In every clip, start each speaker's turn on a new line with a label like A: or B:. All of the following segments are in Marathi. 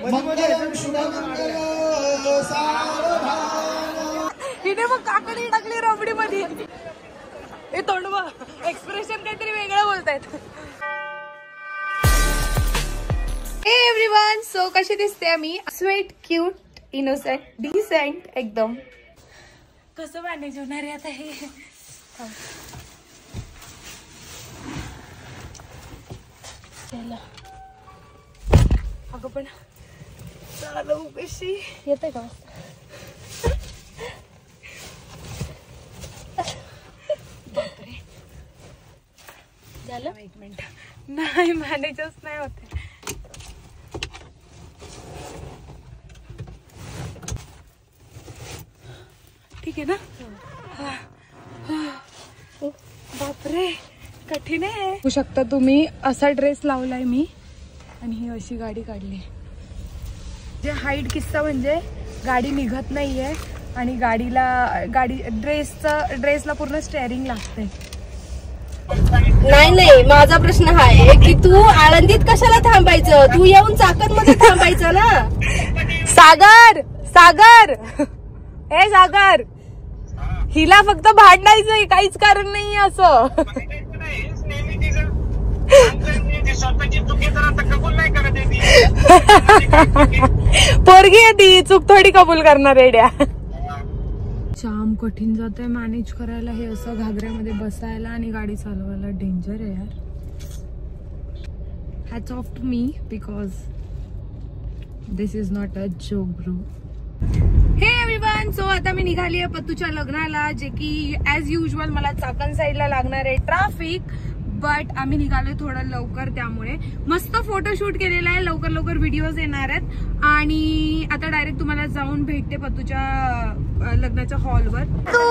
A: मंगलम शुभमंगल सावधान.
B: हिने मग काकडी टाकली रबडी मध्ये. हे तोंड बघ, एक्सप्रेशन काहीतरी वेगळं बोलतायत. हे एव्हरीवन, सो कशी दिसते मी? स्वीट, क्यूट, इनोसेंट, डिसेंट एकदम. कसं मॅनेज होणार आहे आता हे? अगं पण चालू कशी येते का? बापरे, झालं. एक मिनिट, नाही मॅनेजच नाही होते. ठीक आहे ना? बापरे, कठीण आहे. होऊ शकता तुम्ही असा ड्रेस लावलाय मी आणि ही अशी गाडी काढली. जे हाईट किस्सा म्हणजे गाडी निघत नाहीये आणि ड्रेसला पूर्ण स्टेअरिंग लागते.
C: नाही, माझा प्रश्न हा आहे की तू आळंदीत कशाला थांबायचं? तू येऊन चाकण मध्ये थांबायचं ना.
B: सागर, ए सागर, हिला फक्त भांडायचंय, काहीच कारण नाहीये असं. पोरगी आहे ती, चूक थोडी कबूल करणार एड्या. जाम कठीण जातंय मॅनेज करायला हे असं घागऱ्यामध्ये बसायला आणि गाडी चालवायला. डेंजर आहे यार. Hats off to me because this is not a joke bro. Hey everyone, so आता मी निघाली आहे पत्तूच्या लग्नाला, जे की ऍज युजल मला चाकण साईडला लागणार आहे ट्रॅफिक. बट आम्ही निघालोय थोडं लवकर, त्यामुळे मस्त फोटोशूट केलेला आहे. लवकर व्हिडिओज येणार आहेत आणि आता डायरेक्ट तुम्हाला जाऊन भेटते पत्तूच्या लग्नाच्या हॉलवर. तू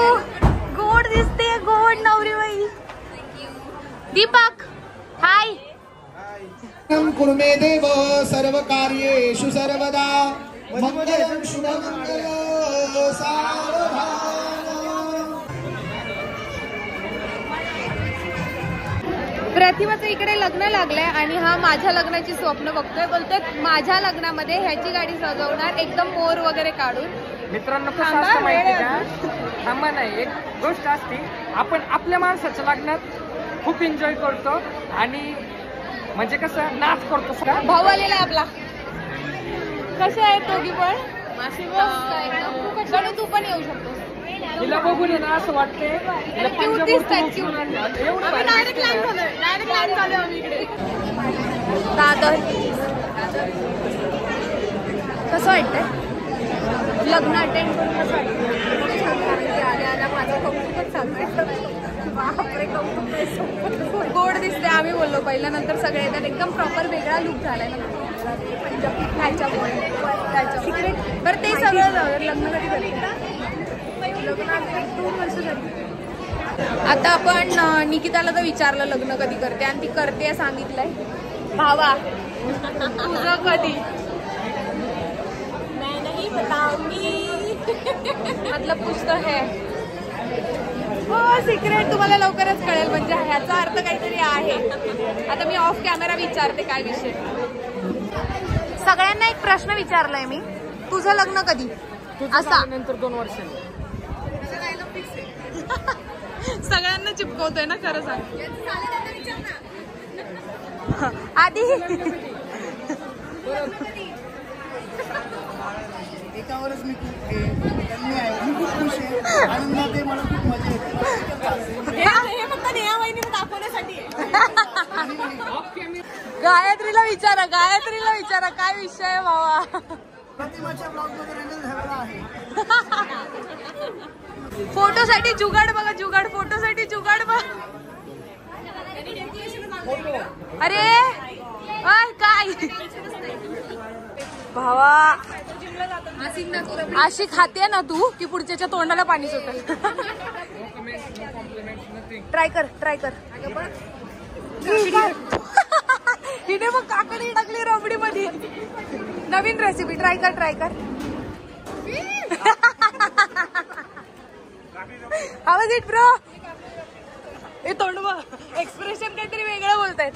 B: गोड दिसते, गोड नवरी बाई. दीपक हाय.
A: कुर्मे देव सर्व कार्येषु सर्वदा मंगलम शुभमंगल सावधान.
B: प्रतिभाचं इकडे लग्न लागलंय आणि हा माझ्या लग्नाची स्वप्न बघतोय. बोलतोय माझ्या लग्नामध्ये ह्याची गाडी सजवणार एकदम मोर वगैरे काढून.
D: मित्रांनो, कसं असतं माहिती का? थांबा नाही, एक गोष्ट असते, आपण आपल्या माणसाच्या लग्नात खूप एन्जॉय करतो आणि म्हणजे कसं नाच करतो.
B: भाऊ आलेला आपला. कसे आहेत दोघी पण? तू पण येऊ शकतो.
D: तिला बघून ना असं वाटतंय
B: दादर. कसं वाटतंय लग्न अटेंड करून? कसं वाटतं? आल्या माझं कौतुकच चालतंय. बापरे, कौतुक गोड दिसते. आम्ही बोललो पहिल्या, नंतर सगळे येतात. एकदम प्रॉपर वेगळा लुक झालाय ना त्याच्यामुळे. बरं ते सगळं लग्न कधी करते? आता आपण निकिताला तर विचारलं लग्न कधी करते आणि ती करते सांगितलंय. भावा तुझं कधी? नाही बताऊंगी, मतलब कुछ तो है. हो, सिक्रेट तुम्हाला लवकरच कळेल. म्हणजे ह्याचा अर्थ काहीतरी आहे. आता मी ऑफ कॅमेरा विचारते काय विषय. सगळ्यांना एक प्रश्न विचारलाय मी, तुझं लग्न कधी? असा
D: नंतर 2 वर्षांनी.
B: सगळ्यांना चिपकवतोय ना, खरं सांग. आधी
A: एकावरच मी खूप खुश आहे, आनंदात आहे, मला खूप मजा येते.
B: हे फक्त नेहा वहिनीने दाखवण्यासाठी. गायत्रीला विचारा काय विषय आहे भावा.
A: प्रतिमाच्या ब्लॉगमध्ये रिलीज झालेला आहे.
B: फोटोसाठी जुगाड बघा, जुगाड. फोटोसाठी जुगाड बघ. अरे काय भावा, अशी खाते ना तू की पुढच्याच्या तोंडाला पाणी सुटेल. ट्राय कर. हिने मग काकडी टाकली रबडी मध्ये. नवीन रेसिपी ट्राय कर. आवाज इट ब्रो. हे तोंड बघ, एक्सप्रेशन काहीतरी वेगळं बोलतायत.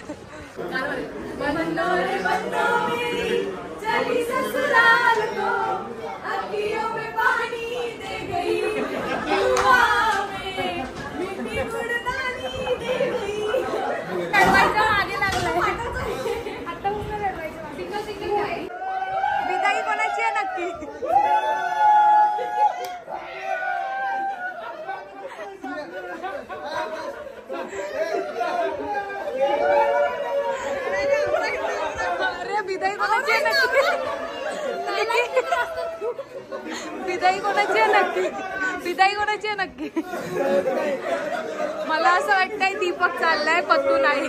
B: विदाई कोणाची आहे नक्की? विदाई कोणाची आहे नक्की? मला असं वाटतंय दीपक चाललाय, पत्तू नाही.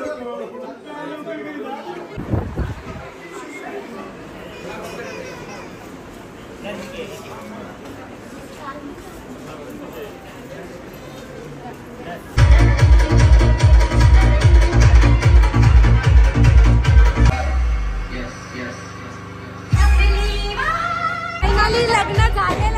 B: फायनली लग्न झाले.